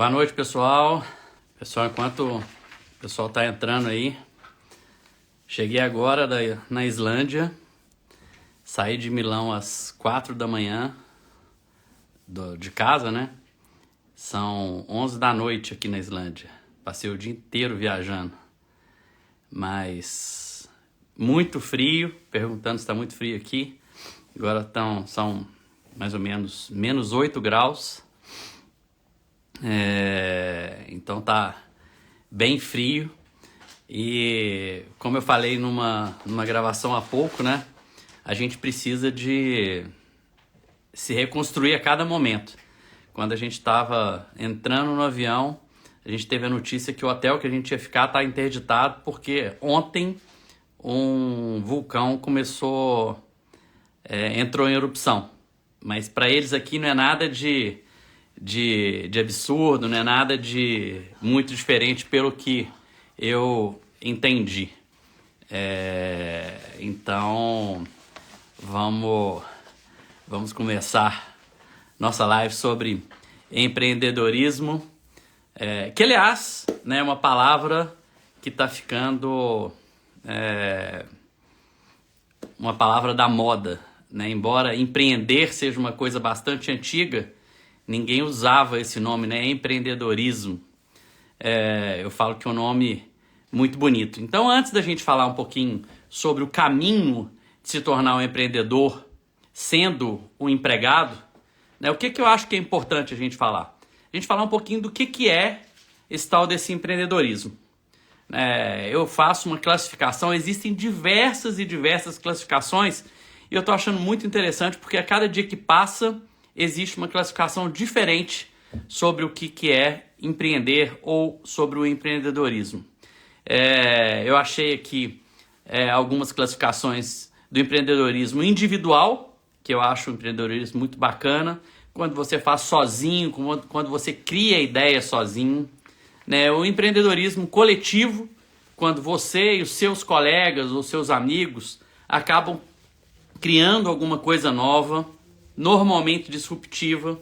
Boa noite, pessoal. Pessoal, enquanto o pessoal tá entrando aí, cheguei agora na Islândia, saí de Milão às 4 da manhã de casa, né? São 11 da noite aqui na Islândia. Passei o dia inteiro viajando, mas muito frio, perguntando se está muito frio aqui. Agora são mais ou menos menos 8 graus. Então tá bem frio e, como eu falei numa gravação há pouco, né, a gente precisa de se reconstruir a cada momento. Quando a gente estava entrando no avião, a gente teve a notícia que o hotel que a gente ia ficar está interditado porque ontem um vulcão entrou em erupção. Mas para eles aqui não é nada de absurdo, não é nada de muito diferente pelo que eu entendi. Então, vamos começar nossa live sobre empreendedorismo, que aliás, né, é uma palavra que está ficando uma palavra da moda, né? Embora empreender seja uma coisa bastante antiga, ninguém usava esse nome, né? Empreendedorismo. Eu falo que é um nome muito bonito. Então, antes da gente falar um pouquinho sobre o caminho de se tornar um empreendedor sendo um empregado, né? O que eu acho que é importante a gente falar? A gente falar um pouquinho do que é esse tal desse empreendedorismo. Eu faço uma classificação, existem diversas e diversas classificações, e eu estou achando muito interessante porque a cada dia que passa existe uma classificação diferente sobre o que é empreender ou sobre o empreendedorismo. Eu achei aqui algumas classificações do empreendedorismo individual, que eu acho o empreendedorismo muito bacana, quando você faz sozinho, quando você cria a ideia sozinho, né? O empreendedorismo coletivo, quando você e os seus colegas ou seus amigos acabam criando alguma coisa nova, normalmente disruptiva,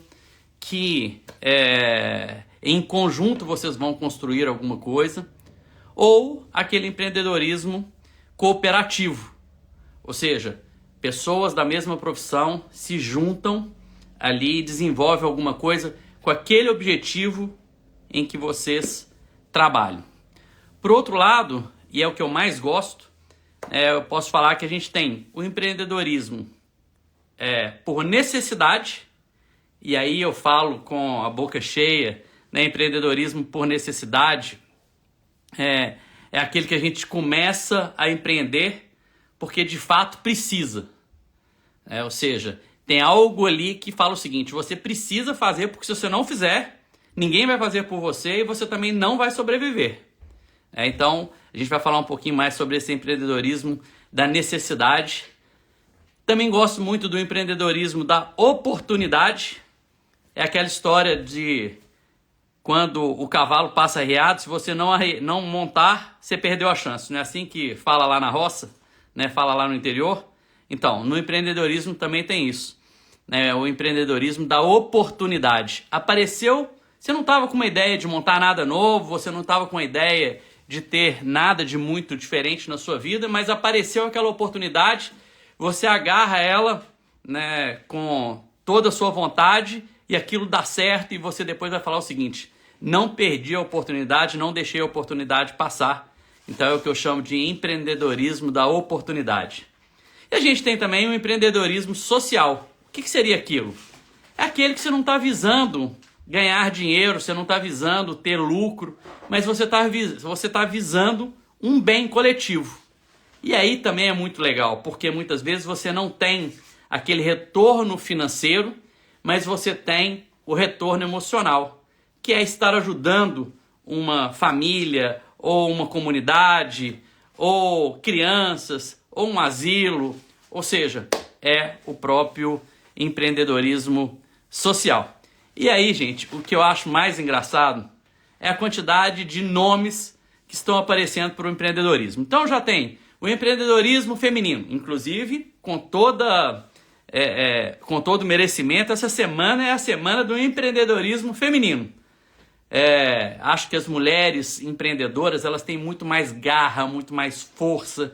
que em conjunto vocês vão construir alguma coisa, ou aquele empreendedorismo cooperativo, ou seja, pessoas da mesma profissão se juntam ali e desenvolvem alguma coisa com aquele objetivo em que vocês trabalham. Por outro lado, e é o que eu mais gosto, eu posso falar que a gente tem o empreendedorismo por necessidade, e aí eu falo com a boca cheia, né? Empreendedorismo por necessidade é aquele que a gente começa a empreender porque de fato precisa. Ou seja, tem algo ali que fala o seguinte: você precisa fazer, porque se você não fizer, ninguém vai fazer por você e você também não vai sobreviver. Então, a gente vai falar um pouquinho mais sobre esse empreendedorismo da necessidade. Também gosto muito do empreendedorismo da oportunidade. É aquela história de quando o cavalo passa arriado, se você não montar, você perdeu a chance. Não é assim que fala lá na roça, né? Fala lá no interior? Então, no empreendedorismo também tem isso, né? O empreendedorismo da oportunidade. Apareceu, você não estava com uma ideia de montar nada novo, você não estava com a ideia de ter nada de muito diferente na sua vida, mas apareceu aquela oportunidade, você agarra ela, né, com toda a sua vontade e aquilo dá certo e você depois vai falar o seguinte: não perdi a oportunidade, não deixei a oportunidade passar. Então é o que eu chamo de empreendedorismo da oportunidade. E a gente tem também o empreendedorismo social. O que seria aquilo? É aquele que você não está visando ganhar dinheiro, você não está visando ter lucro, mas você está visando um bem coletivo. E aí também é muito legal, porque muitas vezes você não tem aquele retorno financeiro, mas você tem o retorno emocional, que é estar ajudando uma família, ou uma comunidade, ou crianças, ou um asilo, ou seja, é o próprio empreendedorismo social. E aí, gente, o que eu acho mais engraçado é a quantidade de nomes que estão aparecendo para o empreendedorismo. Então já tem o empreendedorismo feminino, inclusive com todo merecimento, essa semana é a semana do empreendedorismo feminino. Acho que as mulheres empreendedoras, elas têm muito mais garra, muito mais força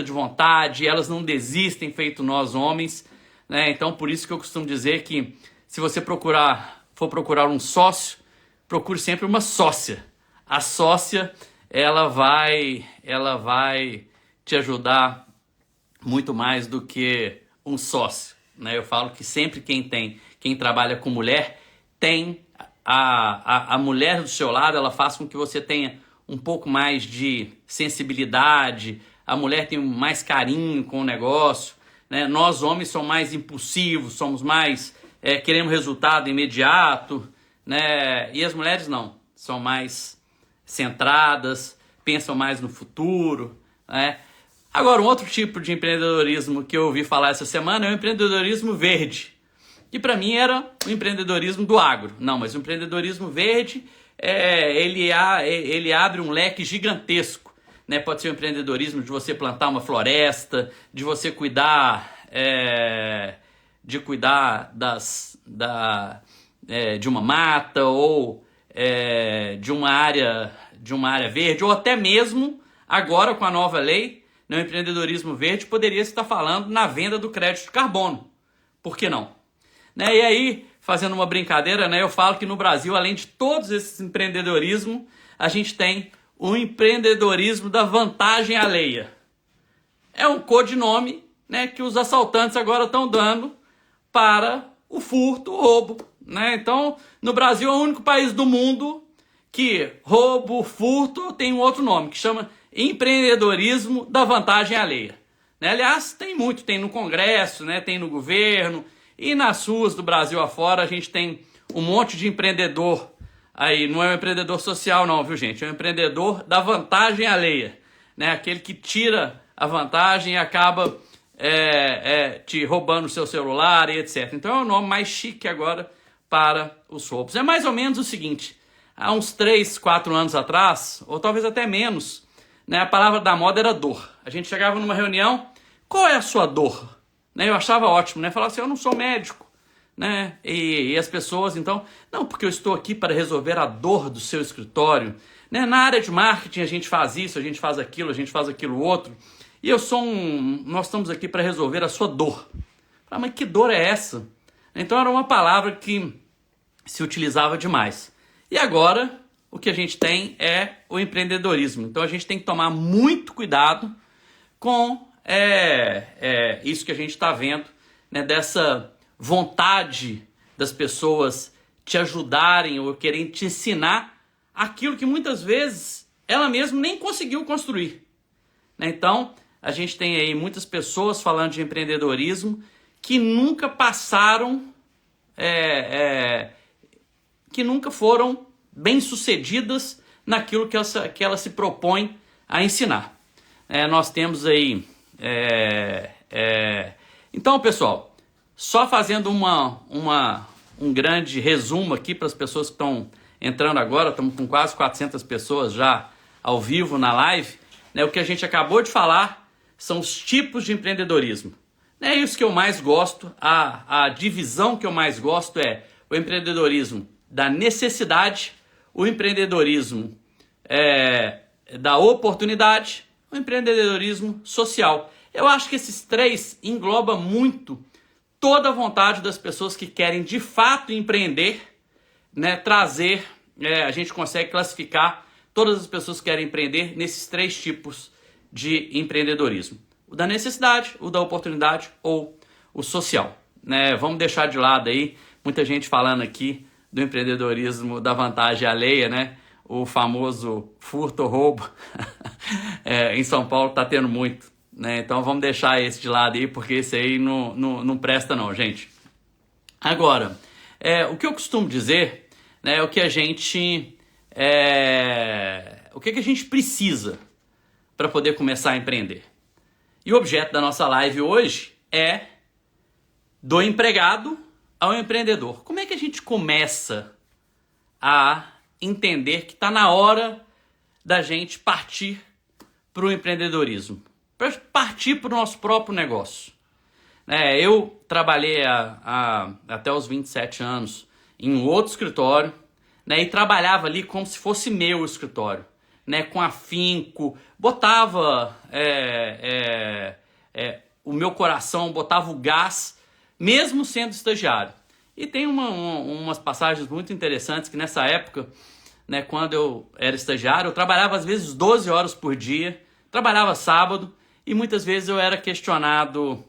de vontade, elas não desistem feito nós homens, né? Então, por isso que eu costumo dizer que se você for procurar um sócio, procure sempre uma sócia. A sócia, ela vai te ajudar muito mais do que um sócio, né? Eu falo que sempre quem trabalha com mulher, tem a mulher do seu lado, ela faz com que você tenha um pouco mais de sensibilidade, a mulher tem mais carinho com o negócio, né? Nós homens somos mais impulsivos, somos mais, queremos resultado imediato, né? E as mulheres não, são mais centradas, pensam mais no futuro, né? Agora, um outro tipo de empreendedorismo que eu ouvi falar essa semana é o empreendedorismo verde. Que para mim era o empreendedorismo do agro. Não, mas o empreendedorismo verde, ele abre um leque gigantesco, né? Pode ser o empreendedorismo de você plantar uma floresta, de você cuidar, de uma mata ou de uma área verde, ou até mesmo agora com a nova lei, no empreendedorismo verde, poderia estar falando na venda do crédito de carbono. Por que não? Né? E aí, fazendo uma brincadeira, né, eu falo que no Brasil, além de todos esses empreendedorismos, a gente tem o empreendedorismo da vantagem alheia. É um codinome, né, que os assaltantes agora estão dando para o furto, o roubo, né? Então, no Brasil é o único país do mundo que roubo, furto tem um outro nome, que chama empreendedorismo da vantagem alheia. Né? Aliás, tem no Congresso, né? Tem no governo, e nas ruas do Brasil afora a gente tem um monte de empreendedor. Aí não é um empreendedor social não, viu gente? É um empreendedor da vantagem alheia, né? Aquele que tira a vantagem e acaba te roubando o seu celular e etc. Então é o nome mais chique agora para os roubos. É mais ou menos o seguinte, há uns 3, 4 anos atrás, ou talvez até menos, né, a palavra da moda era dor. A gente chegava numa reunião, qual é a sua dor? Né, eu achava ótimo, né? Falava assim, eu não sou médico. Né? E as pessoas, então, não, porque eu estou aqui para resolver a dor do seu escritório. Né? Na área de marketing a gente faz isso, a gente faz aquilo outro. E nós estamos aqui para resolver a sua dor. Mas que dor é essa? Então era uma palavra que se utilizava demais. E agora o que a gente tem é o empreendedorismo. Então a gente tem que tomar muito cuidado com isso que a gente está vendo, né, dessa vontade das pessoas te ajudarem ou querem te ensinar aquilo que muitas vezes ela mesma nem conseguiu construir. Né? Então a gente tem aí muitas pessoas falando de empreendedorismo que nunca passaram, que nunca foram bem-sucedidas naquilo que ela se propõe a ensinar. Nós temos aí... Então, pessoal, só fazendo um grande resumo aqui para as pessoas que estão entrando agora, estamos com quase 400 pessoas já ao vivo na live, né? O que a gente acabou de falar são os tipos de empreendedorismo. É isso que eu mais gosto, a divisão que eu mais gosto é o empreendedorismo da necessidade, o empreendedorismo da oportunidade, o empreendedorismo social. Eu acho que esses três englobam muito toda a vontade das pessoas que querem de fato empreender, né, trazer, a gente consegue classificar todas as pessoas que querem empreender nesses três tipos de empreendedorismo. O da necessidade, o da oportunidade ou o social. Né? Vamos deixar de lado aí, muita gente falando aqui do empreendedorismo da vantagem alheia, né? O famoso furto, roubo. Em São Paulo está tendo muito. Né? Então vamos deixar esse de lado aí, porque esse aí não presta não, gente. Agora, o que eu costumo dizer, né, é o que a gente precisa para poder começar a empreender. E o objeto da nossa live hoje é do empregado ao empreendedor. Como é que a gente começa a entender que está na hora da gente partir para o empreendedorismo? Para partir para o nosso próprio negócio. Eu trabalhei até os 27 anos em um outro escritório, né, e trabalhava ali como se fosse meu o escritório, né, com afinco, botava o meu coração, botava o gás, mesmo sendo estagiário. E tem umas passagens muito interessantes que nessa época, né, quando eu era estagiário, eu trabalhava às vezes 12 horas por dia, trabalhava sábado e muitas vezes eu era questionado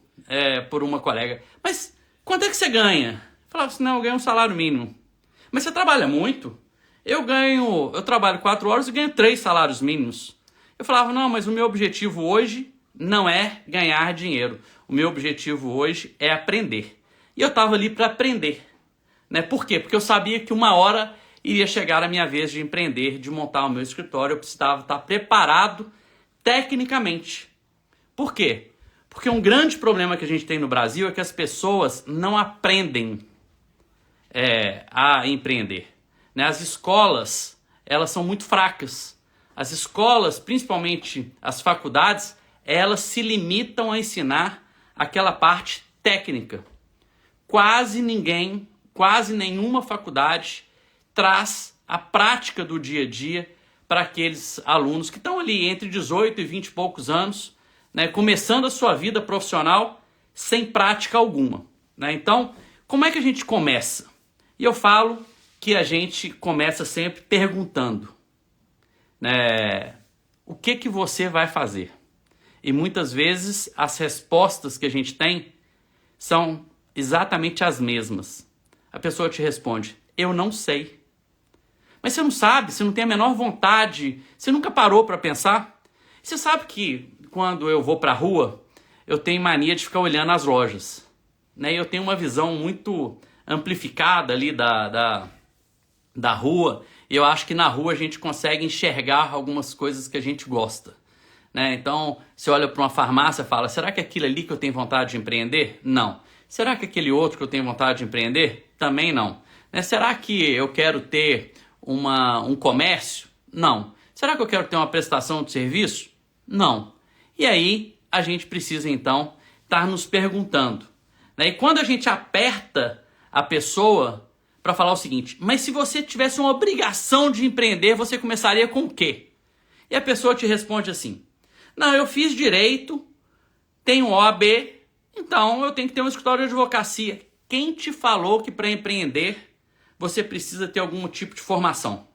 por uma colega, mas quanto é que você ganha? Eu falava assim, não, eu ganho um salário mínimo. Mas você trabalha muito? Eu trabalho 4 horas e ganho 3 salários mínimos. Eu falava, não, mas o meu objetivo hoje não é ganhar dinheiro. O meu objetivo hoje é aprender. E eu estava ali para aprender. Né? Por quê? Porque eu sabia que uma hora iria chegar a minha vez de empreender, de montar o meu escritório. Eu precisava estar preparado tecnicamente. Por quê? Porque um grande problema que a gente tem no Brasil é que as pessoas não aprendem a empreender. Né? As escolas, elas são muito fracas. As escolas, principalmente as faculdades, elas se limitam a ensinar aquela parte técnica. Quase nenhuma faculdade traz a prática do dia a dia para aqueles alunos que estão ali entre 18 e 20 e poucos anos, né, começando a sua vida profissional sem prática alguma. Né? Então, como é que a gente começa? E eu falo que a gente começa sempre perguntando, né, o que você vai fazer? E muitas vezes as respostas que a gente tem são exatamente as mesmas. A pessoa te responde, eu não sei. Mas você não sabe, você não tem a menor vontade, você nunca parou para pensar? Você sabe que quando eu vou para a rua, eu tenho mania de ficar olhando as lojas. Né? Eu tenho uma visão muito amplificada ali da rua, e eu acho que na rua a gente consegue enxergar algumas coisas que a gente gosta. Né? Então, você olha para uma farmácia e fala, será que é aquilo ali que eu tenho vontade de empreender? Não. Será que é aquele outro que eu tenho vontade de empreender? Também não. Né? Será que eu quero ter um comércio? Não. Será que eu quero ter uma prestação de serviço? Não. E aí, a gente precisa, então, estar nos perguntando. Né? E quando a gente aperta a pessoa para falar o seguinte, mas se você tivesse uma obrigação de empreender, você começaria com o quê? E a pessoa te responde assim, não, eu fiz direito, tenho OAB, então eu tenho que ter um escritório de advocacia. Quem te falou que para empreender você precisa ter algum tipo de formação?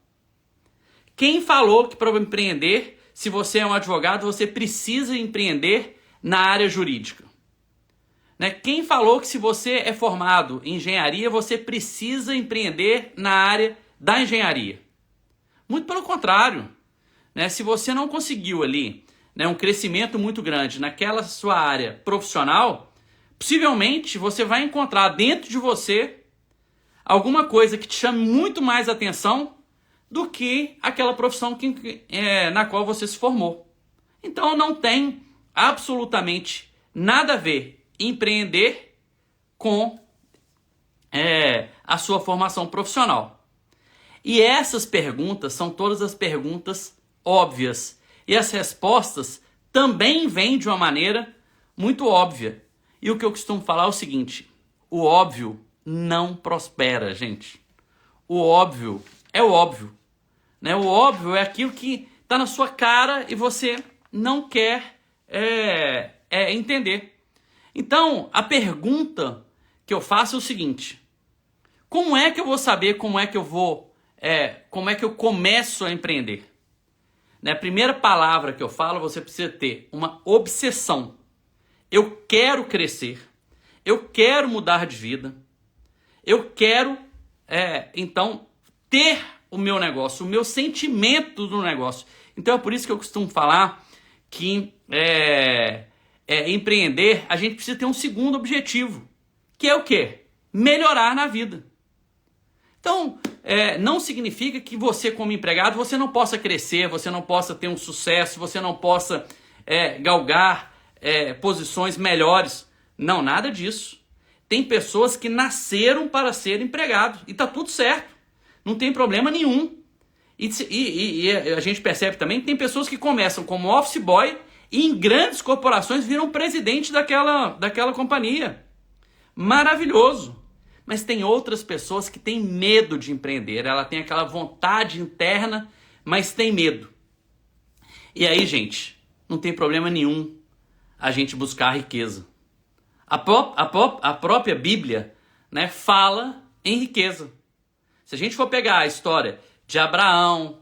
Quem falou que para empreender, se você é um advogado, você precisa empreender na área jurídica? Né? Quem falou que se você é formado em engenharia, você precisa empreender na área da engenharia? Muito pelo contrário. Né? Se você não conseguiu ali, né, um crescimento muito grande naquela sua área profissional, possivelmente você vai encontrar dentro de você alguma coisa que te chame muito mais atenção do que aquela profissão na qual você se formou. Então não tem absolutamente nada a ver empreender com a sua formação profissional. E essas perguntas são todas as perguntas óbvias. E as respostas também vêm de uma maneira muito óbvia. E o que eu costumo falar é o seguinte, o óbvio não prospera, gente. O óbvio é o óbvio. Né? O óbvio é aquilo que está na sua cara e você não quer entender. Então, a pergunta que eu faço é o seguinte, como é que eu vou saber como é que eu começo a empreender? Né? A primeira palavra que eu falo, você precisa ter uma obsessão. Eu quero crescer, eu quero mudar de vida, eu quero, então, ter o meu negócio, o meu sentimento do negócio. Então é por isso que eu costumo falar que empreender, a gente precisa ter um segundo objetivo, que é o quê? Melhorar na vida. Então, não significa que você, como empregado, você não possa crescer, você não possa ter um sucesso, você não possa galgar posições melhores. Não, nada disso. Tem pessoas que nasceram para ser empregados e está tudo certo. Não tem problema nenhum. E a gente percebe também que tem pessoas que começam como office boy e em grandes corporações viram presidente daquela companhia. Maravilhoso. Mas tem outras pessoas que têm medo de empreender. Ela tem aquela vontade interna, mas tem medo. E aí, gente, não tem problema nenhum a gente buscar a riqueza. A própria Bíblia, né, fala em riqueza. Se a gente for pegar a história de Abraão,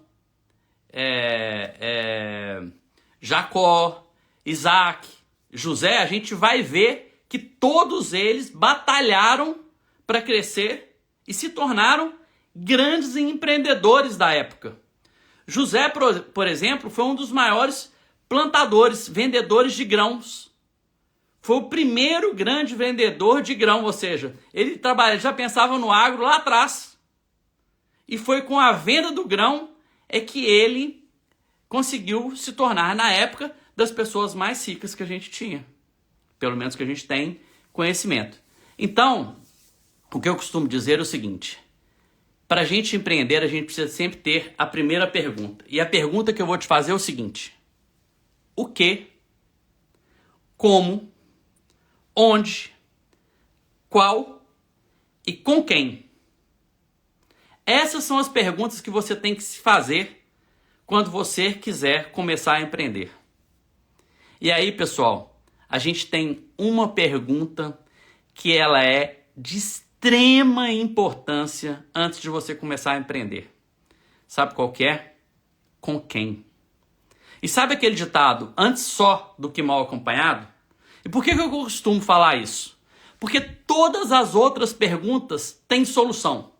Jacó, Isaac, José, a gente vai ver que todos eles batalharam para crescer e se tornaram grandes empreendedores da época. José, por exemplo, foi um dos maiores plantadores, vendedores de grãos. Foi o primeiro grande vendedor de grão, ou seja, ele já pensava no agro lá atrás. E foi com a venda do grão que ele conseguiu se tornar, na época, das pessoas mais ricas que a gente tinha. Pelo menos que a gente tem conhecimento. Então, o que eu costumo dizer é o seguinte: para a gente empreender, a gente precisa sempre ter a primeira pergunta. E a pergunta que eu vou te fazer é o seguinte: o que, como, onde, qual e com quem? Essas são as perguntas que você tem que se fazer quando você quiser começar a empreender. E aí, pessoal, a gente tem uma pergunta que ela é de extrema importância antes de você começar a empreender. Sabe qual que é? Com quem? E sabe aquele ditado, antes só do que mal acompanhado? E por que eu costumo falar isso? Porque todas as outras perguntas têm solução.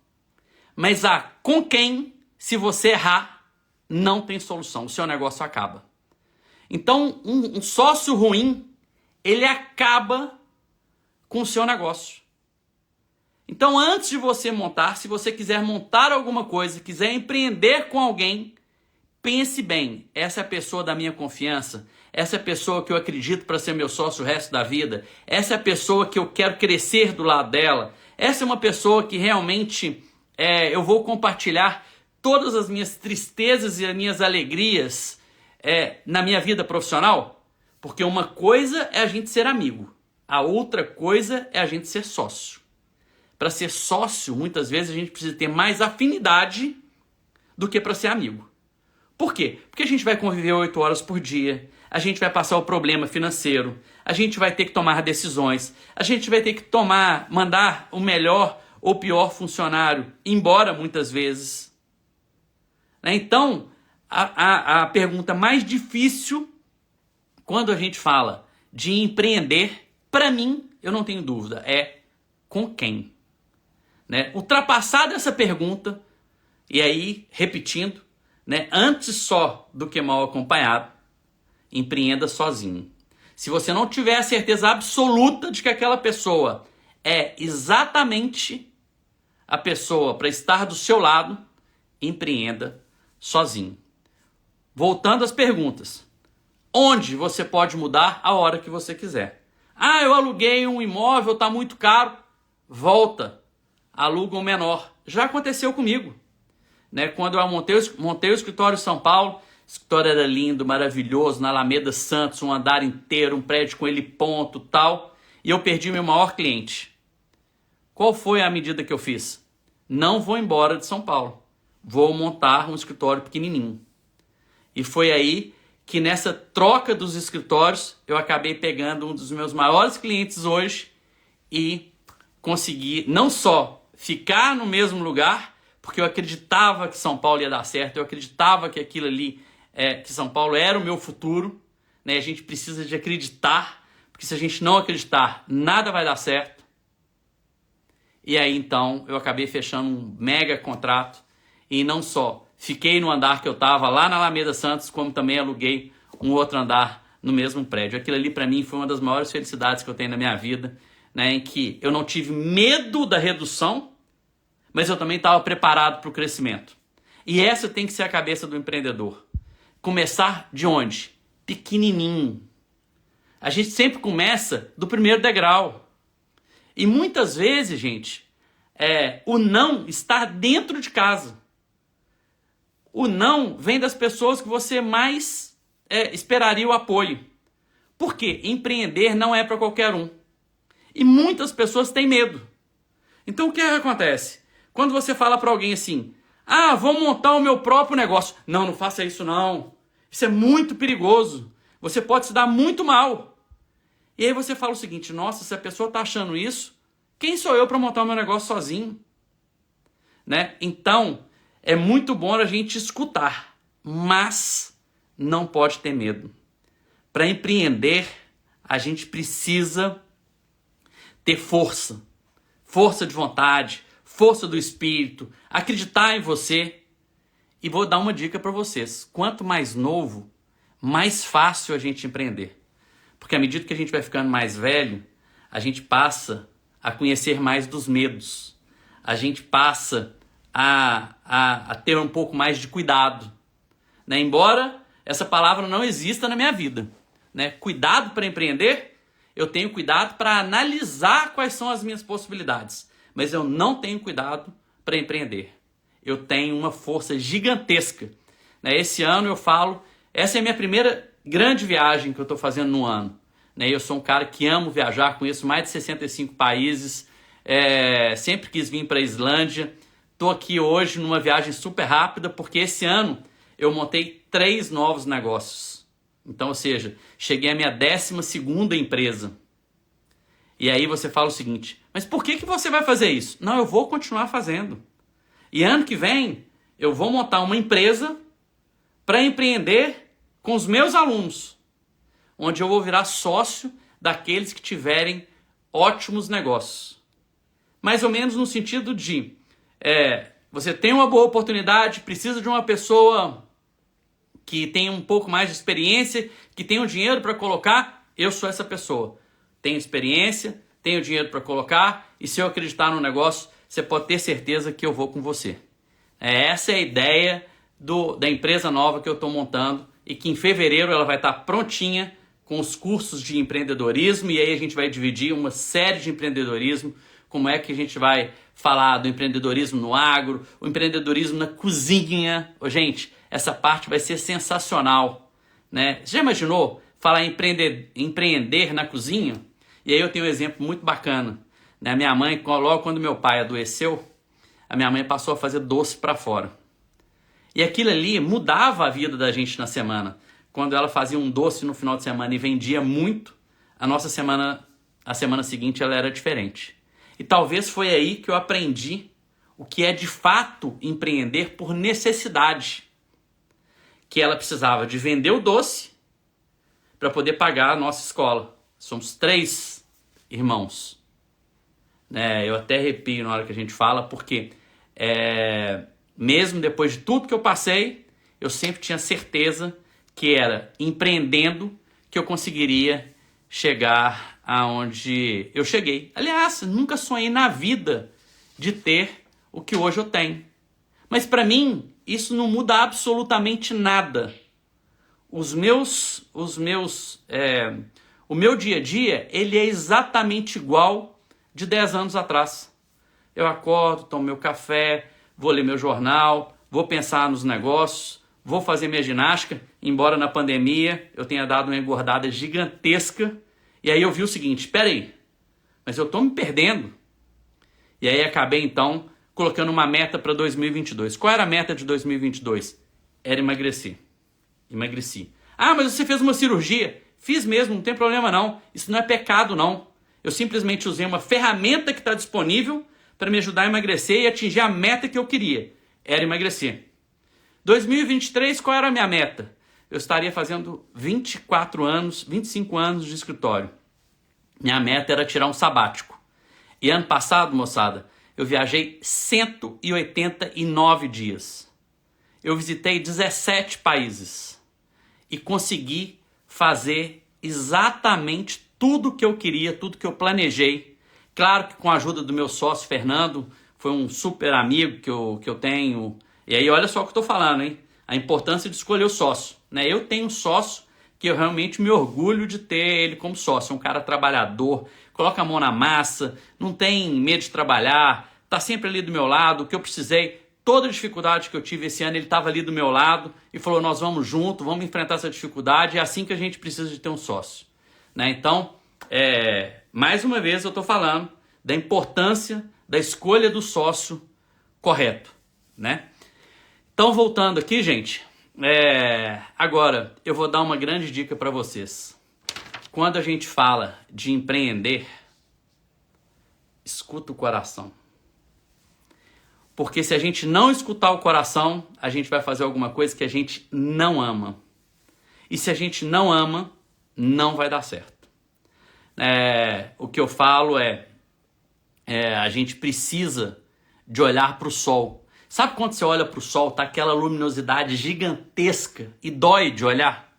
Mas a com quem, se você errar, não tem solução. O seu negócio acaba. Então, um sócio ruim, ele acaba com o seu negócio. Então, antes de você montar, se você quiser montar alguma coisa, quiser empreender com alguém, pense bem, essa é a pessoa da minha confiança, essa é a pessoa que eu acredito para ser meu sócio o resto da vida, essa é a pessoa que eu quero crescer do lado dela, essa é uma pessoa que realmente eu vou compartilhar todas as minhas tristezas e as minhas alegrias na minha vida profissional, porque uma coisa é a gente ser amigo, a outra coisa é a gente ser sócio. Para ser sócio, muitas vezes a gente precisa ter mais afinidade do que para ser amigo. Por quê? Porque a gente vai conviver 8 horas por dia, a gente vai passar o problema financeiro, a gente vai ter que tomar decisões, a gente vai ter que mandar o melhor ou pior funcionário embora muitas vezes. Então, a pergunta mais difícil quando a gente fala de empreender, para mim, eu não tenho dúvida, é com quem? Né? Ultrapassada essa pergunta, e aí, repetindo, né? Antes só do que mal acompanhado, empreenda sozinho. Se você não tiver a certeza absoluta de que aquela pessoa é exatamente a pessoa para estar do seu lado, empreenda sozinho. Voltando às perguntas. Onde você pode mudar a hora que você quiser? Ah, eu aluguei um imóvel, está muito caro. Volta, aluga um menor. Já aconteceu comigo. Né? Quando eu montei o escritório em São Paulo, o escritório era lindo, maravilhoso, na Alameda Santos, um andar inteiro, um prédio com heliponto, tal, e eu perdi meu maior cliente. Qual foi a medida que eu fiz? Não vou embora de São Paulo. Vou montar um escritório pequenininho. E foi aí que nessa troca dos escritórios, eu acabei pegando um dos meus maiores clientes hoje e consegui não só ficar no mesmo lugar, porque eu acreditava que São Paulo ia dar certo, eu acreditava que aquilo ali, que São Paulo era o meu futuro, né? A gente precisa de acreditar, porque se a gente não acreditar, nada vai dar certo. E aí então eu acabei fechando um mega contrato e não só fiquei no andar que eu estava lá na Alameda Santos, como também aluguei um outro andar no mesmo prédio. Aquilo ali para mim foi uma das maiores felicidades que eu tenho na minha vida, né? Em que eu não tive medo da redução, mas eu também estava preparado para o crescimento. E essa tem que ser a cabeça do empreendedor. Começar de onde? Pequenininho. A gente sempre começa do primeiro degrau. E muitas vezes, gente, o não está dentro de casa. O não vem das pessoas que você mais esperaria o apoio. Por quê? Empreender não é para qualquer um. E muitas pessoas têm medo. Então o que acontece? Quando você fala para alguém assim, ah, vou montar o meu próprio negócio. Não, não faça isso não. Isso é muito perigoso. Você pode se dar muito mal. E aí você fala o seguinte, nossa, se a pessoa está achando isso, quem sou eu para montar o meu negócio sozinho? Né? Então, é muito bom a gente escutar, mas não pode ter medo. Para empreender, a gente precisa ter força. Força de vontade, força do espírito, acreditar em você. E vou dar uma dica para vocês. Quanto mais novo, mais fácil a gente empreender. Porque à medida que a gente vai ficando mais velho, a gente passa a conhecer mais dos medos. A gente passa a ter um pouco mais de cuidado. Né? Embora essa palavra não exista na minha vida. Né? Cuidado para empreender, eu tenho cuidado para analisar quais são as minhas possibilidades. Mas eu não tenho cuidado para empreender. Eu tenho uma força gigantesca. Né? Esse ano eu falo, essa é a minha primeira grande viagem que eu estou fazendo no ano. Né? Eu sou um cara que amo viajar, conheço mais de 65 países, sempre quis vir para a Islândia. Estou aqui hoje numa viagem super rápida, porque esse ano eu montei 3 novos negócios. Então, ou seja, cheguei à minha 12ª empresa. E aí você fala o seguinte, mas por que você vai fazer isso? Não, eu vou continuar fazendo. E ano que vem eu vou montar uma empresa para empreender com os meus alunos, onde eu vou virar sócio daqueles que tiverem ótimos negócios. Mais ou menos no sentido de, você tem uma boa oportunidade, precisa de uma pessoa que tem um pouco mais de experiência, que tem o dinheiro para colocar, eu sou essa pessoa. Tenho experiência, tenho dinheiro para colocar, e se eu acreditar no negócio, você pode ter certeza que eu vou com você. Essa é a ideia da empresa nova que eu estou montando, e que em fevereiro ela vai estar prontinha com os cursos de empreendedorismo, e aí a gente vai dividir uma série de empreendedorismo, como é que a gente vai falar do empreendedorismo no agro, o empreendedorismo na cozinha. Gente, essa parte vai ser sensacional. Né? Você já imaginou falar em empreender na cozinha? E aí eu tenho um exemplo muito bacana. Né? Minha mãe, logo quando meu pai adoeceu, a minha mãe passou a fazer doce para fora. E aquilo ali mudava a vida da gente na semana. Quando ela fazia um doce no final de semana e vendia muito, a semana seguinte ela era diferente. E talvez foi aí que eu aprendi o que é de fato empreender por necessidade. Que ela precisava de vender o doce para poder pagar a nossa escola. Somos 3 irmãos. Eu até arrepio na hora que a gente fala, porque mesmo depois de tudo que eu passei, eu sempre tinha certeza que era empreendendo que eu conseguiria chegar aonde eu cheguei. Aliás, nunca sonhei na vida de ter o que hoje eu tenho. Mas para mim, isso não muda absolutamente nada. O meu dia a dia, ele é exatamente igual de 10 anos atrás. Eu acordo, tomo meu café, vou ler meu jornal, vou pensar nos negócios, vou fazer minha ginástica, embora na pandemia eu tenha dado uma engordada gigantesca. E aí eu vi o seguinte, espera aí, mas eu estou me perdendo. E aí acabei então colocando uma meta para 2022. Qual era a meta de 2022? Era emagrecer. Emagreci. Ah, mas você fez uma cirurgia? Fiz mesmo, não tem problema não. Isso não é pecado não. Eu simplesmente usei uma ferramenta que está disponível para me ajudar a emagrecer e atingir a meta que eu queria. Era emagrecer. 2023, qual era a minha meta? Eu estaria fazendo 25 anos de escritório. Minha meta era tirar um sabático. E ano passado, moçada, eu viajei 189 dias. Eu visitei 17 países. E consegui fazer exatamente tudo que eu queria, tudo que eu planejei. Claro que com a ajuda do meu sócio, Fernando, foi um super amigo que eu tenho. E aí olha só o que eu estou falando, hein? A importância de escolher o sócio. Né? Eu tenho um sócio que eu realmente me orgulho de ter ele como sócio. É um cara trabalhador, coloca a mão na massa, não tem medo de trabalhar, está sempre ali do meu lado. O que eu precisei, toda a dificuldade que eu tive esse ano, ele estava ali do meu lado e falou, nós vamos junto, vamos enfrentar essa dificuldade. É assim que a gente precisa de ter um sócio. Né? Então, mais uma vez eu estou falando da importância da escolha do sócio correto, né? Então, voltando aqui, gente, agora eu vou dar uma grande dica para vocês. Quando a gente fala de empreender, escuta o coração. Porque se a gente não escutar o coração, a gente vai fazer alguma coisa que a gente não ama. E se a gente não ama, não vai dar certo. O que eu falo a gente precisa de olhar para o sol. Sabe quando você olha para o sol, tá aquela luminosidade gigantesca e dói de olhar?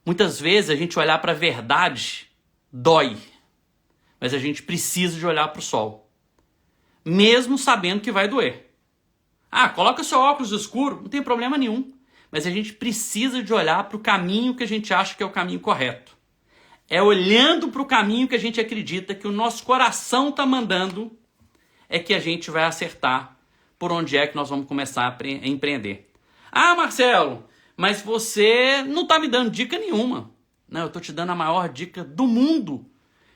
Muitas vezes a gente olhar para a verdade dói, mas a gente precisa de olhar para o sol, mesmo sabendo que vai doer. Coloca seu óculos escuro, não tem problema nenhum, mas a gente precisa de olhar para o caminho que a gente acha que é o caminho correto. É olhando para o caminho que a gente acredita que o nosso coração está mandando é que a gente vai acertar por onde é que nós vamos começar a empreender. Marcelo, mas você não está me dando dica nenhuma. Não, eu estou te dando a maior dica do mundo.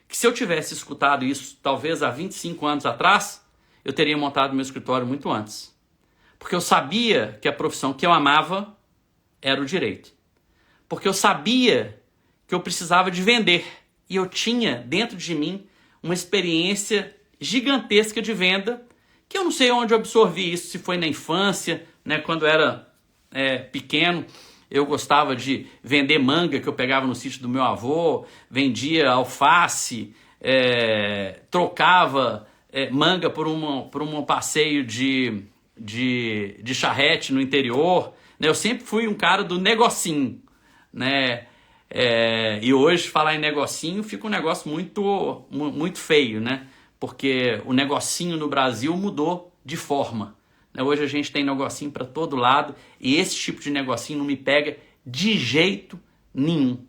Que se eu tivesse escutado isso, talvez há 25 anos atrás, eu teria montado meu escritório muito antes. Porque eu sabia que a profissão que eu amava era o direito. Porque eu sabia que eu precisava de vender. E eu tinha dentro de mim uma experiência gigantesca de venda, que eu não sei onde eu absorvi isso, se foi na infância, né, quando eu era pequeno. Eu gostava de vender manga que eu pegava no sítio do meu avô, vendia alface, trocava manga por um passeio de charrete no interior. Né? Eu sempre fui um cara do negocinho, né? E hoje falar em negocinho fica um negócio muito, muito feio, né? Porque o negocinho no Brasil mudou de forma. Hoje a gente tem negocinho para todo lado e esse tipo de negocinho não me pega de jeito nenhum.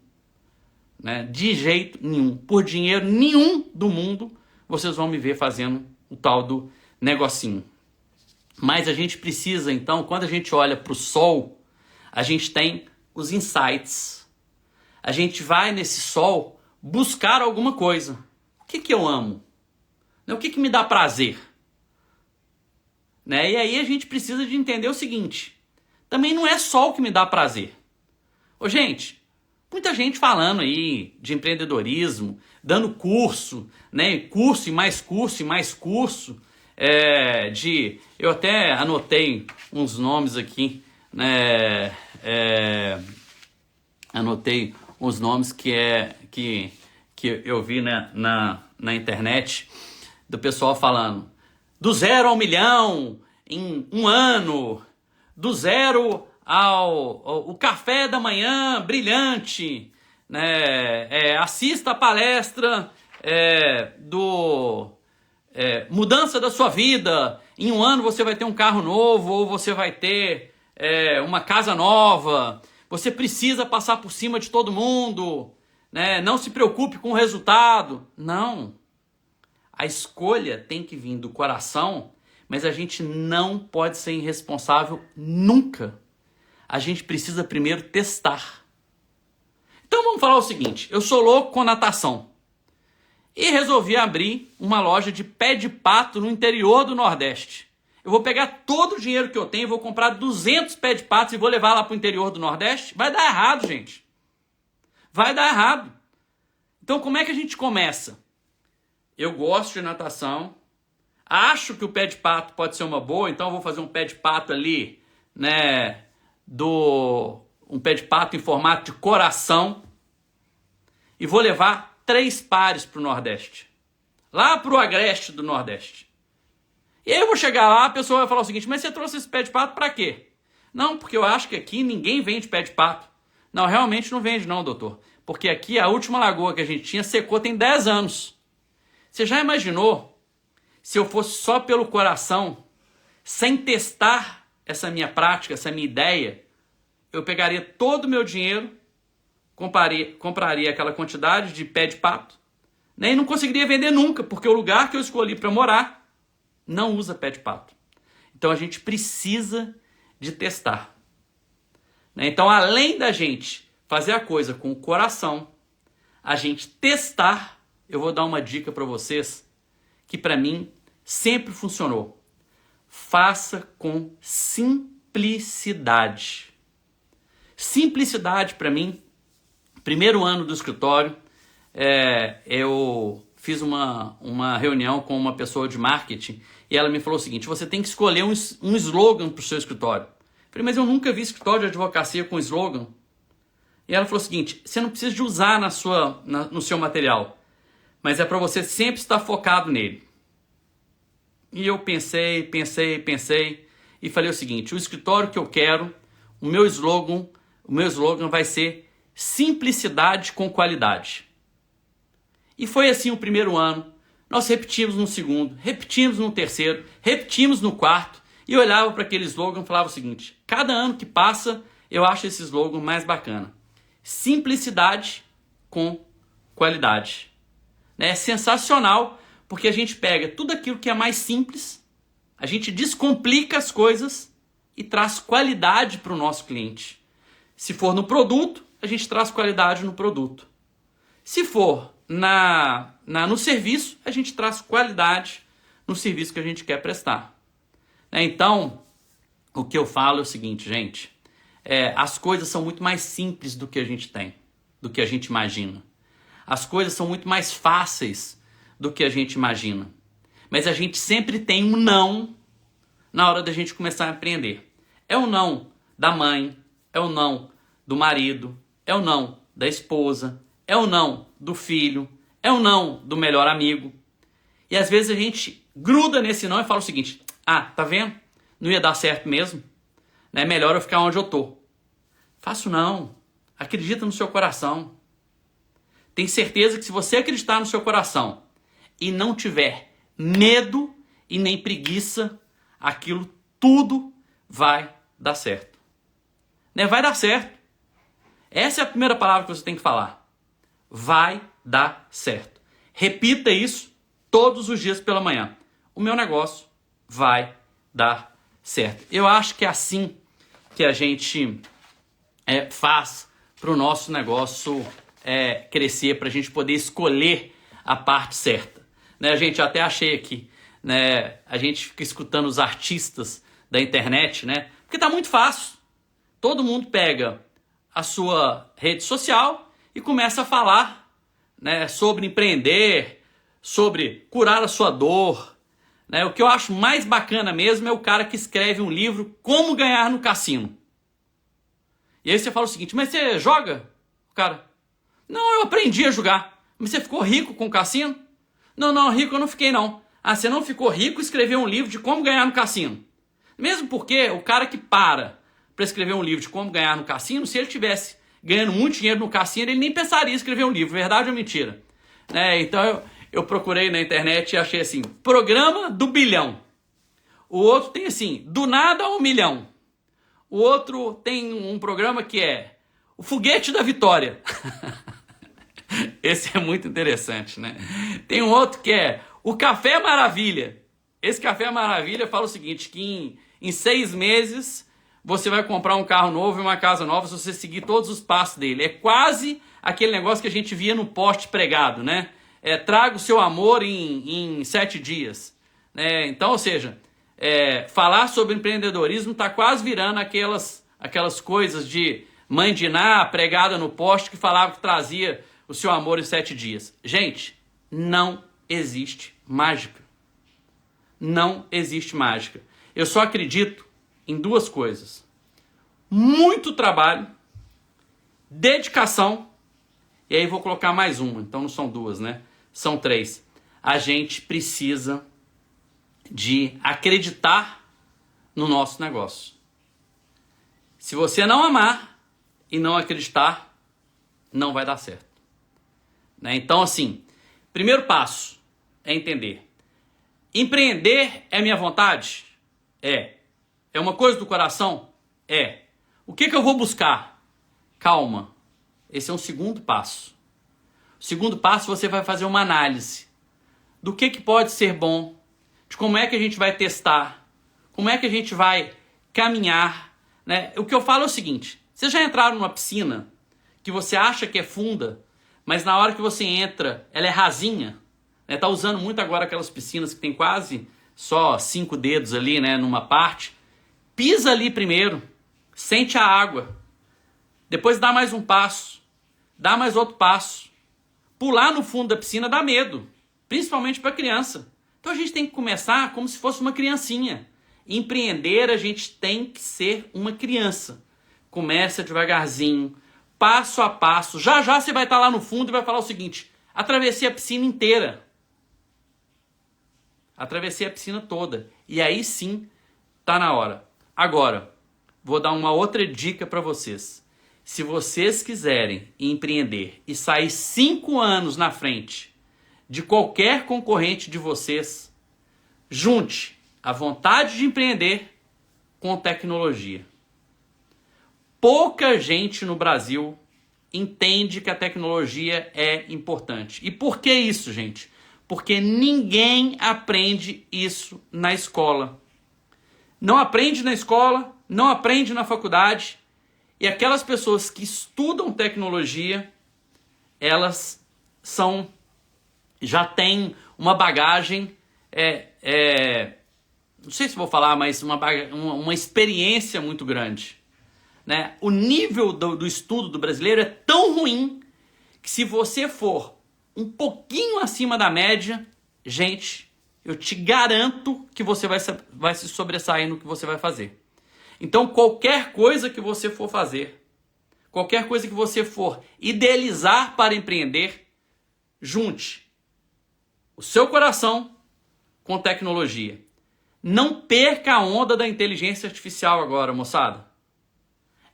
Né? De jeito nenhum. Por dinheiro nenhum do mundo vocês vão me ver fazendo o tal do negocinho. Mas a gente precisa, então, quando a gente olha para o sol, a gente tem os insights. A gente vai nesse sol buscar alguma coisa. O que eu amo? O que me dá prazer? Né? E aí a gente precisa de entender o seguinte. Também não é só o que me dá prazer. Gente, muita gente falando aí de empreendedorismo, dando curso, né? Curso e mais curso e mais curso. Eu até anotei uns nomes aqui, né? Anotei uns nomes que eu vi, né, na internet, do pessoal falando do 0 ao 1 milhão em um ano, do 0 ao café da manhã brilhante, né? Assista a palestra mudança da sua vida, em um ano você vai ter um carro novo ou você vai ter uma casa nova, você precisa passar por cima de todo mundo, né? Não se preocupe com o resultado. Não. A escolha tem que vir do coração, mas a gente não pode ser irresponsável nunca. A gente precisa primeiro testar. Então vamos falar o seguinte, eu sou louco com natação e resolvi abrir uma loja de pé de pato no interior do Nordeste. Eu vou pegar todo o dinheiro que eu tenho, vou comprar 200 pés de patos e vou levar lá para o interior do Nordeste? Vai dar errado, gente. Vai dar errado. Então como é que a gente começa? Eu gosto de natação, acho que o pé de pato pode ser uma boa, então eu vou fazer um pé de pato ali, né, um pé de pato em formato de coração e vou levar 3 pares para o Nordeste, lá para o agreste do Nordeste. E aí eu vou chegar lá, a pessoa vai falar o seguinte, mas você trouxe esse pé de pato para quê? Não, porque eu acho que aqui ninguém vende pé de pato. Não, realmente não vende não, doutor, porque aqui a última lagoa que a gente tinha secou tem 10 anos. Você já imaginou se eu fosse só pelo coração, sem testar essa minha prática, essa minha ideia, eu pegaria todo o meu dinheiro, compraria aquela quantidade de pé de pato, né, e não conseguiria vender nunca, porque o lugar que eu escolhi para morar não usa pé de pato. Então a gente precisa de testar. Né? Então, além da gente fazer a coisa com o coração, a gente testar. Eu vou dar uma dica para vocês que para mim sempre funcionou. Faça com simplicidade. Simplicidade para mim, primeiro ano do escritório, eu fiz uma reunião com uma pessoa de marketing e ela me falou o seguinte: você tem que escolher um slogan para o seu escritório. Eu falei, mas eu nunca vi escritório de advocacia com slogan. E ela falou o seguinte: você não precisa de usar no seu material, mas é para você sempre estar focado nele. E eu pensei e falei o seguinte: o escritório que eu quero, o meu slogan vai ser simplicidade com qualidade. E foi assim o primeiro ano. Nós repetimos no segundo, repetimos no terceiro, repetimos no quarto, e eu olhava para aquele slogan e falava o seguinte: cada ano que passa, eu acho esse slogan mais bacana. Simplicidade com qualidade. É sensacional, porque a gente pega tudo aquilo que é mais simples, a gente descomplica as coisas e traz qualidade para o nosso cliente. Se for no produto, a gente traz qualidade no produto. Se for no serviço, a gente traz qualidade no serviço que a gente quer prestar. Então, o que eu falo é o seguinte, gente: as coisas são muito mais simples do que a gente tem, do que a gente imagina. As coisas são muito mais fáceis do que a gente imagina. Mas a gente sempre tem um não na hora da gente começar a empreender. É o não da mãe, é o não do marido, é o não da esposa, é o não do filho, é o não do melhor amigo. E às vezes a gente gruda nesse não e fala o seguinte: tá vendo? Não ia dar certo mesmo. É melhor eu ficar onde eu tô. Faço não. Acredita no seu coração. Tem certeza que se você acreditar no seu coração e não tiver medo e nem preguiça, aquilo tudo vai dar certo. Vai dar certo. Essa é a primeira palavra que você tem que falar. Vai dar certo. Repita isso todos os dias pela manhã. O meu negócio vai dar certo. Eu acho que é assim que a gente faz para o nosso negócio crescer, para a gente poder escolher a parte certa. A gente até achei aqui, a gente fica escutando os artistas da internet, porque tá muito fácil. Todo mundo pega a sua rede social e começa a falar sobre empreender, sobre curar a sua dor. O que eu acho mais bacana mesmo é o cara que escreve um livro, Como Ganhar no Cassino. E aí você fala o seguinte: mas você joga? O cara: não, eu aprendi a jogar. Mas você ficou rico com o cassino? Não, rico eu não fiquei não. Você não ficou rico e escreveu um livro de como ganhar no cassino. Mesmo porque o cara que para escrever um livro de como ganhar no cassino, se ele tivesse ganhando muito dinheiro no cassino, ele nem pensaria em escrever um livro, verdade ou mentira? Então eu procurei na internet e achei assim: programa do bilhão. O outro tem assim: do nada ao milhão. O outro tem um programa que é o foguete da vitória. Esse é muito interessante, Tem um outro que é o Café Maravilha. Esse Café Maravilha fala o seguinte: que em 6 meses você vai comprar um carro novo e uma casa nova se você seguir todos os passos dele. É quase aquele negócio que a gente via no poste pregado, traga o seu amor em 7 dias. Então, ou seja, falar sobre empreendedorismo está quase virando aquelas coisas de mãe de Ná pregada no poste que falava que trazia o seu amor em 7 dias. Gente, não existe mágica. Não existe mágica. Eu só acredito em 2 coisas: muito trabalho, dedicação, e aí vou colocar mais uma, então não são 2, São 3. A gente precisa de acreditar no nosso negócio. Se você não amar e não acreditar, não vai dar certo. Então, assim, primeiro passo é entender: empreender é minha vontade? É uma coisa do coração? O que eu vou buscar? Calma. Esse é um segundo passo. O segundo passo, você vai fazer uma análise do que pode ser bom, de como é que a gente vai testar, como é que a gente vai caminhar. O que eu falo é o seguinte: vocês já entraram numa piscina que você acha que é funda, mas na hora que você entra, ela é rasinha? Tá usando muito agora aquelas piscinas que tem quase só 5 dedos ali, né, numa parte. Pisa ali primeiro, sente a água, depois dá mais um passo, dá mais outro passo. Pular no fundo da piscina dá medo, principalmente para criança. Então a gente tem que começar como se fosse uma criancinha. Empreender, a gente tem que ser uma criança. Começa devagarzinho, passo a passo. Já já você vai estar lá no fundo e vai falar o seguinte: atravessei a piscina inteira. Atravessei a piscina toda. E aí sim, tá na hora. Agora, vou dar uma outra dica para vocês. Se vocês quiserem empreender e sair 5 anos na frente de qualquer concorrente de vocês, junte a vontade de empreender com tecnologia. Pouca gente no Brasil entende que a tecnologia é importante. E por que isso, gente? Porque ninguém aprende isso na escola. Não aprende na escola, não aprende na faculdade. E aquelas pessoas que estudam tecnologia, elas já têm uma bagagem, não sei se vou falar, mas uma experiência muito grande. Né? O nível do estudo do brasileiro é tão ruim que se você for um pouquinho acima da média, gente, eu te garanto que você vai se sobressair no que você vai fazer. Então, qualquer coisa que você for fazer, qualquer coisa que você for idealizar para empreender, junte o seu coração com tecnologia. Não perca a onda da inteligência artificial agora, moçada.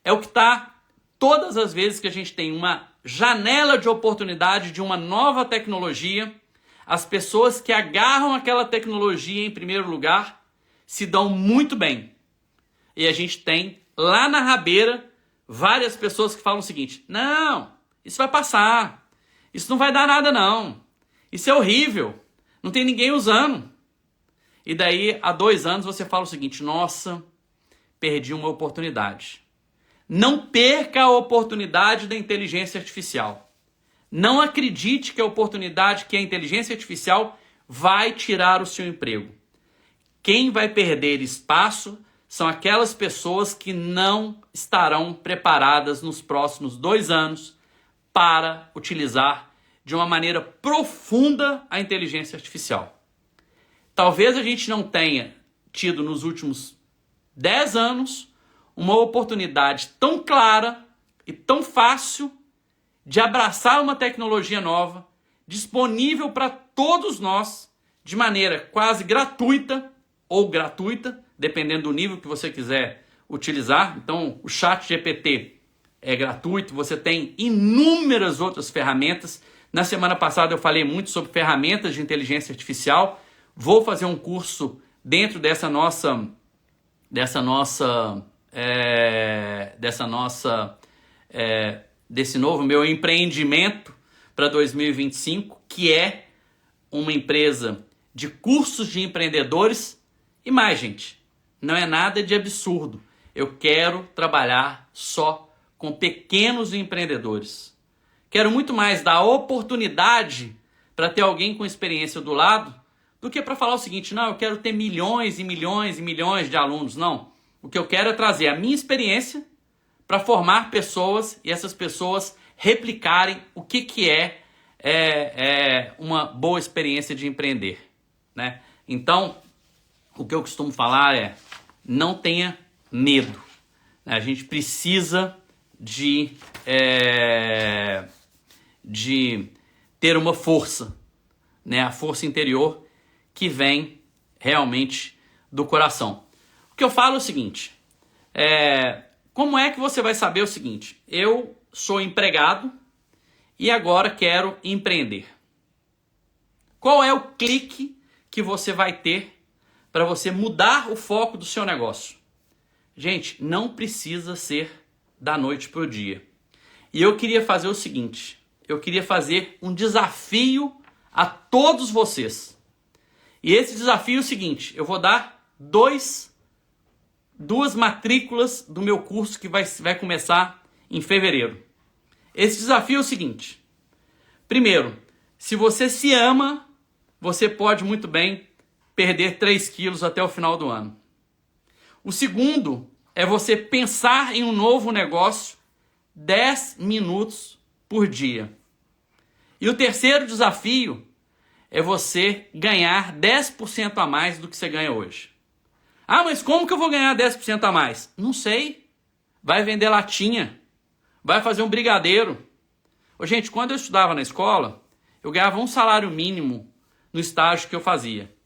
É o que está todas as vezes que a gente tem uma janela de oportunidade de uma nova tecnologia, as pessoas que agarram aquela tecnologia em primeiro lugar se dão muito bem. E a gente tem lá na rabeira várias pessoas que falam o seguinte: não, isso vai passar, isso não vai dar nada não, isso é horrível, não tem ninguém usando. E daí, há 2 anos, você fala o seguinte: nossa, perdi uma oportunidade. Não perca a oportunidade da inteligência artificial. Não acredite que a oportunidade que a inteligência artificial vai tirar o seu emprego. Quem vai perder espaço são aquelas pessoas que não estarão preparadas nos próximos 2 anos para utilizar de uma maneira profunda a inteligência artificial. Talvez a gente não tenha tido nos últimos 10 anos uma oportunidade tão clara e tão fácil de abraçar uma tecnologia nova, disponível para todos nós, de maneira quase gratuita ou gratuita, dependendo do nível que você quiser utilizar. Então, o ChatGPT é gratuito, você tem inúmeras outras ferramentas. Na semana passada eu falei muito sobre ferramentas de inteligência artificial. Vou fazer um curso dentro desse novo meu empreendimento para 2025, que é uma empresa de cursos de empreendedores. E mais, gente, não é nada de absurdo. Eu quero trabalhar só com pequenos empreendedores. Quero muito mais dar oportunidade para ter alguém com experiência do lado do que para falar o seguinte: não, eu quero ter milhões e milhões e milhões de alunos. Não. O que eu quero é trazer a minha experiência para formar pessoas e essas pessoas replicarem o que é uma boa experiência de empreender. Né? Então, o que eu costumo falar é: não tenha medo. A gente precisa de ter uma força, né? A força interior que vem realmente do coração. O que eu falo é o seguinte: como é que você vai saber o seguinte? Eu sou empregado e agora quero empreender. Qual é o clique que você vai ter para você mudar o foco do seu negócio? Gente, não precisa ser da noite para o dia. E eu queria fazer o seguinte: eu queria fazer um desafio a todos vocês. E esse desafio é o seguinte: eu vou dar 2 matrículas do meu curso que vai começar em fevereiro. Esse desafio é o seguinte: primeiro, se você se ama, você pode muito bem perder 3 quilos até o final do ano. O segundo é você pensar em um novo negócio 10 minutos por dia. E o terceiro desafio é você ganhar 10% a mais do que você ganha hoje. Ah, mas como que eu vou ganhar 10% a mais? Não sei. Vai vender latinha. Vai fazer um brigadeiro. Ô, gente, quando eu estudava na escola, eu ganhava um salário mínimo no estágio que eu fazia.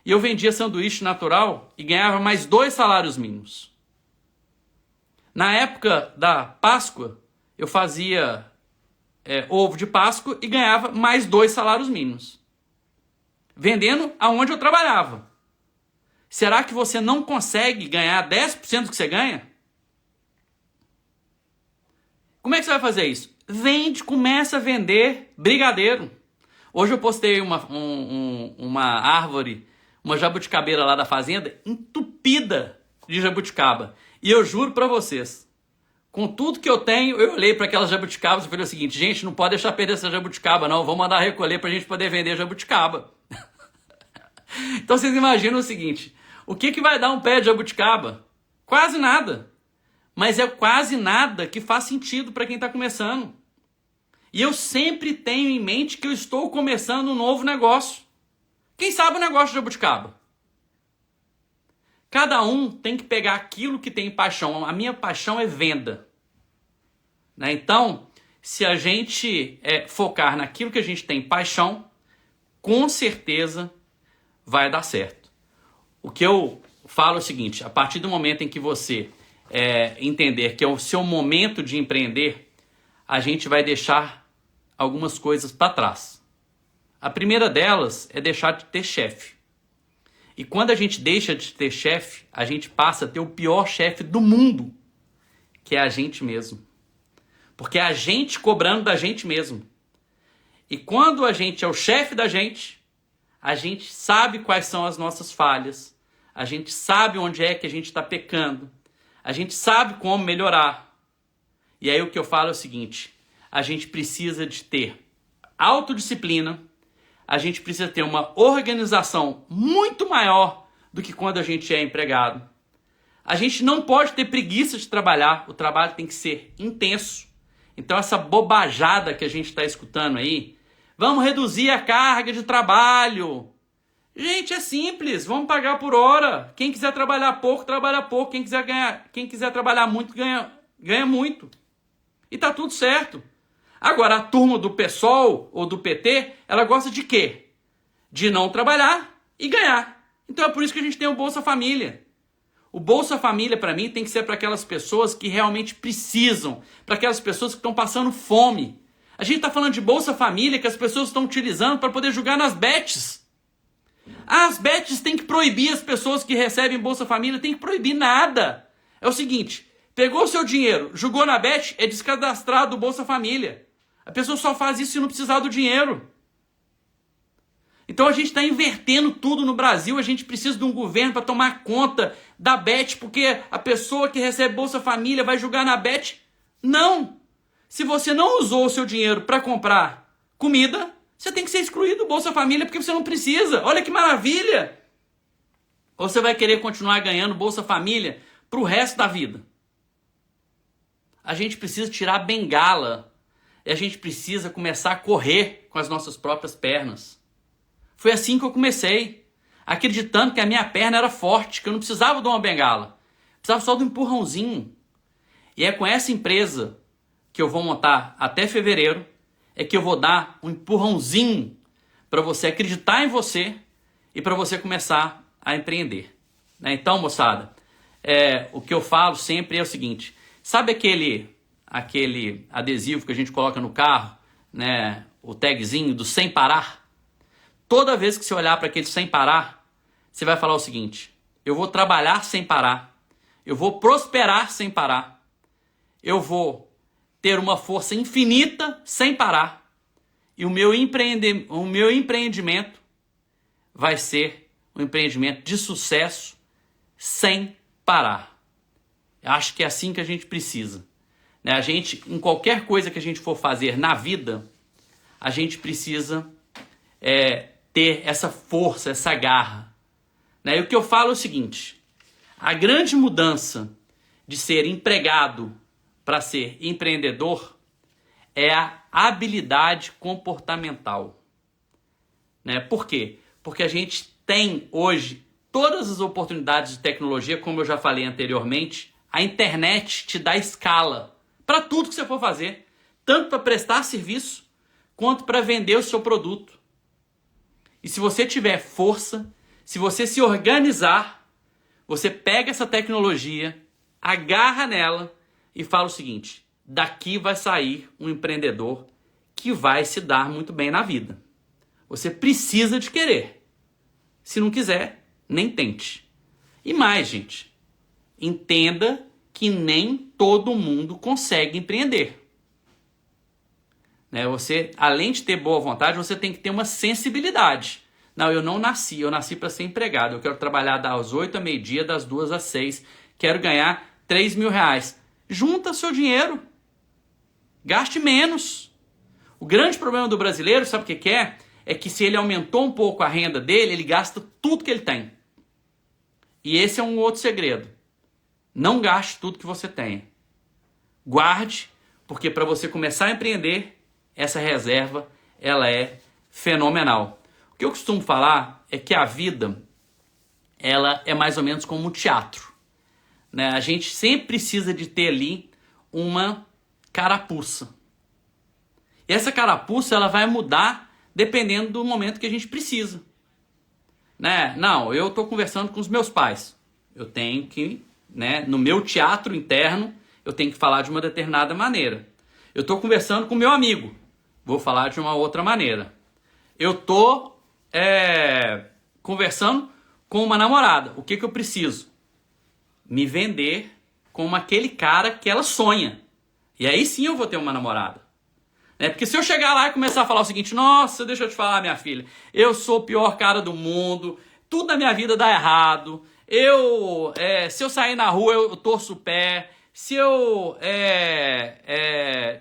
E eu vendia sanduíche natural e ganhava mais 2 salários mínimos. Na época da Páscoa, eu fazia ovo de Páscoa e ganhava mais 2 salários mínimos. Vendendo aonde eu trabalhava. Será que você não consegue ganhar 10% do que você ganha? Como é que você vai fazer isso? Vende, começa a vender brigadeiro. Hoje eu postei uma árvore, uma jabuticabeira lá da fazenda, entupida de jabuticaba. E eu juro pra vocês, com tudo que eu tenho, eu olhei para aquelas jabuticabas e falei o seguinte: gente, não pode deixar perder essa jabuticaba não, vamos mandar recolher pra gente poder vender jabuticaba. Então vocês imaginam o seguinte, o que vai dar um pé de jabuticaba? Quase nada. Mas é quase nada que faz sentido para quem está começando. E eu sempre tenho em mente que eu estou começando um novo negócio. Quem sabe o negócio de jabuticaba? Cada um tem que pegar aquilo que tem paixão. A minha paixão é venda. Né? Então, se a gente focar naquilo que a gente tem paixão, com certeza vai dar certo. O que eu falo é o seguinte, a partir do momento em que você entender que é o seu momento de empreender, a gente vai deixar algumas coisas para trás. A primeira delas é deixar de ter chefe. E quando a gente deixa de ter chefe, a gente passa a ter o pior chefe do mundo, que é a gente mesmo. Porque é a gente cobrando da gente mesmo. E quando a gente é o chefe da gente, a gente sabe quais são as nossas falhas, a gente sabe onde é que a gente está pecando, a gente sabe como melhorar. E aí o que eu falo é o seguinte, a gente precisa de ter autodisciplina, a gente precisa ter uma organização muito maior do que quando a gente é empregado. A gente não pode ter preguiça de trabalhar, o trabalho tem que ser intenso. Então essa bobajada que a gente está escutando aí, vamos reduzir a carga de trabalho. Gente, é simples, vamos pagar por hora. Quem quiser trabalhar pouco, trabalha pouco. Quem quiser trabalhar muito, ganha muito. E tá tudo certo. Agora, a turma do PSOL ou do PT, ela gosta de quê? De não trabalhar e ganhar. Então é por isso que a gente tem o Bolsa Família. O Bolsa Família, para mim, tem que ser para aquelas pessoas que realmente precisam, para aquelas pessoas que estão passando fome. A gente está falando de Bolsa Família que as pessoas estão utilizando para poder jogar nas bets. As bets têm que proibir as pessoas que recebem Bolsa Família, tem que proibir nada. É o seguinte, pegou o seu dinheiro, jogou na bet, é descadastrado do Bolsa Família. A pessoa só faz isso se não precisar do dinheiro. Então a gente está invertendo tudo no Brasil, a gente precisa de um governo para tomar conta da bet, porque a pessoa que recebe Bolsa Família vai jogar na bet. Não! Se você não usou o seu dinheiro para comprar comida, você tem que ser excluído do Bolsa Família porque você não precisa. Olha que maravilha! Ou você vai querer continuar ganhando Bolsa Família para o resto da vida? A gente precisa tirar a bengala e a gente precisa começar a correr com as nossas próprias pernas. Foi assim que eu comecei, acreditando que a minha perna era forte, que eu não precisava de uma bengala. Precisava só de um empurrãozinho. E é com essa empresa que eu vou montar até fevereiro, é que eu vou dar um empurrãozinho para você acreditar em você e para você começar a empreender. Então, moçada, o que eu falo sempre é o seguinte, sabe aquele adesivo que a gente coloca no carro, né, o tagzinho do sem parar? Toda vez que você olhar para aquele sem parar, você vai falar o seguinte, eu vou trabalhar sem parar, eu vou prosperar sem parar, eu vou ter uma força infinita sem parar, e o meu empreendimento vai ser um empreendimento de sucesso sem parar. Eu acho que é assim que a gente precisa. A gente, em qualquer coisa que a gente for fazer na vida, a gente precisa ter essa força, essa garra. Né? E o que eu falo é o seguinte, a grande mudança de ser empregado para ser empreendedor é a habilidade comportamental. Né? Por quê? Porque a gente tem hoje todas as oportunidades de tecnologia, como eu já falei anteriormente, a internet te dá escala para tudo que você for fazer, tanto para prestar serviço, quanto para vender o seu produto. E se você tiver força, se você se organizar, você pega essa tecnologia, agarra nela e fala o seguinte, daqui vai sair um empreendedor que vai se dar muito bem na vida. Você precisa de querer. Se não quiser, nem tente. E mais, gente, entenda que nem todo mundo consegue empreender. Né? Você, além de ter boa vontade, você tem que ter uma sensibilidade. Não, eu nasci para ser empregado. Eu quero trabalhar das 8 ao meio-dia, das 2 às 6. Quero ganhar 3 mil reais. Junta seu dinheiro. Gaste menos. O grande problema do brasileiro, sabe o que é? É que se ele aumentou um pouco a renda dele, ele gasta tudo que ele tem. E esse é um outro segredo. Não gaste tudo que você tem. Guarde, porque para você começar a empreender, essa reserva, ela é fenomenal. O que eu costumo falar é que a vida, ela é mais ou menos como um teatro. Né? A gente sempre precisa de ter ali uma carapuça. E essa carapuça, ela vai mudar dependendo do momento que a gente precisa. Né? Não, eu estou conversando com os meus pais. Eu tenho que, né, no meu teatro interno, eu tenho que falar de uma determinada maneira. Eu estou conversando com meu amigo. Vou falar de uma outra maneira. Eu estou conversando com uma namorada. O que eu preciso? Me vender como aquele cara que ela sonha. E aí sim eu vou ter uma namorada. Porque se eu chegar lá e começar a falar o seguinte, nossa, deixa eu te falar, minha filha, eu sou o pior cara do mundo, tudo na minha vida dá errado, se eu sair na rua eu torço o pé, se eu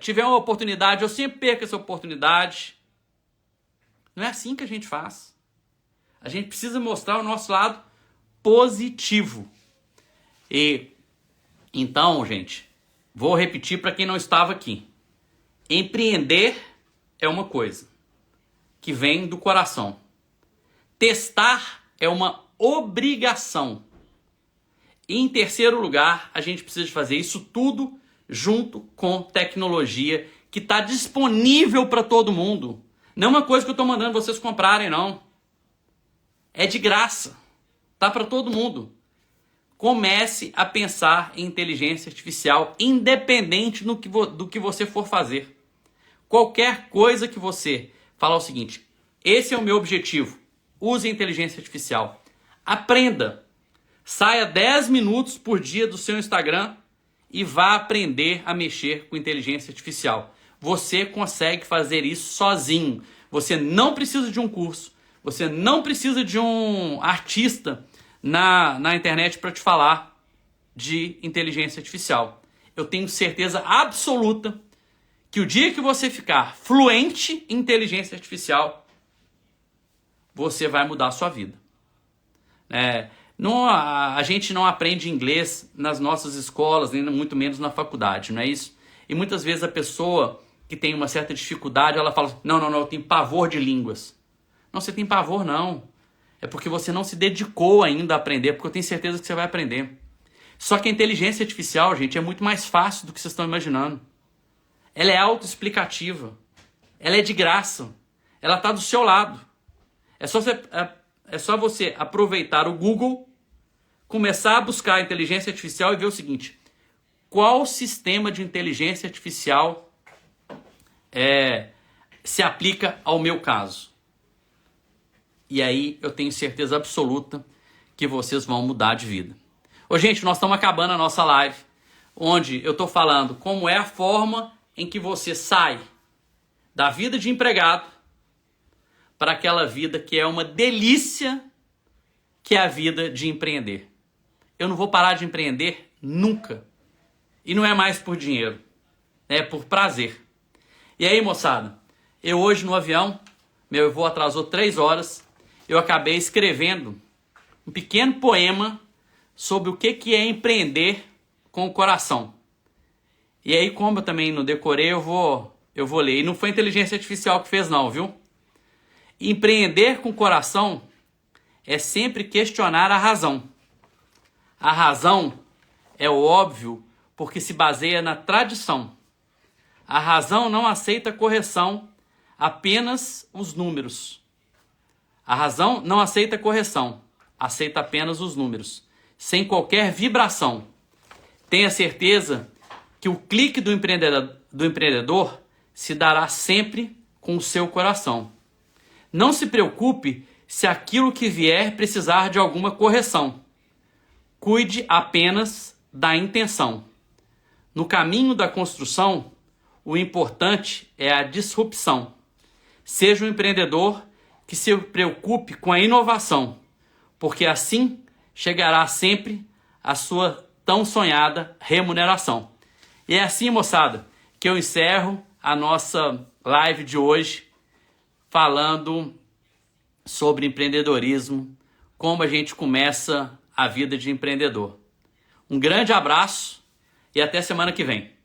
tiver uma oportunidade, eu sempre perco essa oportunidade. Não é assim que a gente faz. A gente precisa mostrar o nosso lado positivo. E então, gente, vou repetir para quem não estava aqui. Empreender é uma coisa que vem do coração. Testar é uma obrigação. E em terceiro lugar, a gente precisa de fazer isso tudo junto com tecnologia que está disponível para todo mundo. Não é uma coisa que eu estou mandando vocês comprarem, não. É de graça. Tá para todo mundo. Comece a pensar em inteligência artificial, independente do que você for fazer. Qualquer coisa que você falar o seguinte, esse é o meu objetivo, use a inteligência artificial. Aprenda. Saia 10 minutos por dia do seu Instagram e vá aprender a mexer com inteligência artificial. Você consegue fazer isso sozinho. Você não precisa de um curso. Você não precisa de um artista na internet para te falar de inteligência artificial. Eu tenho certeza absoluta que o dia que você ficar fluente em inteligência artificial, você vai mudar a sua vida. A gente não aprende inglês nas nossas escolas, nem muito menos na faculdade, não é isso? E muitas vezes a pessoa que tem uma certa dificuldade, ela fala, não, eu tenho pavor de línguas. Não, você tem pavor não. É porque você não se dedicou ainda a aprender, porque eu tenho certeza que você vai aprender. Só que a inteligência artificial, gente, é muito mais fácil do que vocês estão imaginando. Ela é autoexplicativa. Ela é de graça. Ela está do seu lado. É só você aproveitar o Google, começar a buscar a inteligência artificial e ver o seguinte, qual sistema de inteligência artificial se aplica ao meu caso. E aí eu tenho certeza absoluta que vocês vão mudar de vida. Ô, gente, nós estamos acabando a nossa live, onde eu estou falando como é a forma em que você sai da vida de empregado para aquela vida que é uma delícia, que é a vida de empreender. Eu não vou parar de empreender nunca. E não é mais por dinheiro, é por prazer. E aí, moçada, eu hoje no avião, meu voo atrasou 3 horas, eu acabei escrevendo um pequeno poema sobre o que é empreender com o coração. E aí, como eu também não decorei, eu vou ler. E não foi a inteligência artificial que fez não, viu? Empreender com o coração é sempre questionar a razão. A razão é o óbvio porque se baseia na tradição. A razão não aceita correção, apenas os números. A razão não aceita correção, aceita apenas os números, sem qualquer vibração. Tenha certeza que o clique do empreendedor se dará sempre com o seu coração. Não se preocupe se aquilo que vier precisar de alguma correção. Cuide apenas da intenção. No caminho da construção, o importante é a disrupção. Seja um empreendedor que se preocupe com a inovação, porque assim chegará sempre a sua tão sonhada remuneração. E é assim, moçada, que eu encerro a nossa live de hoje falando sobre empreendedorismo, como a gente começa a vida de empreendedor. Um grande abraço e até semana que vem.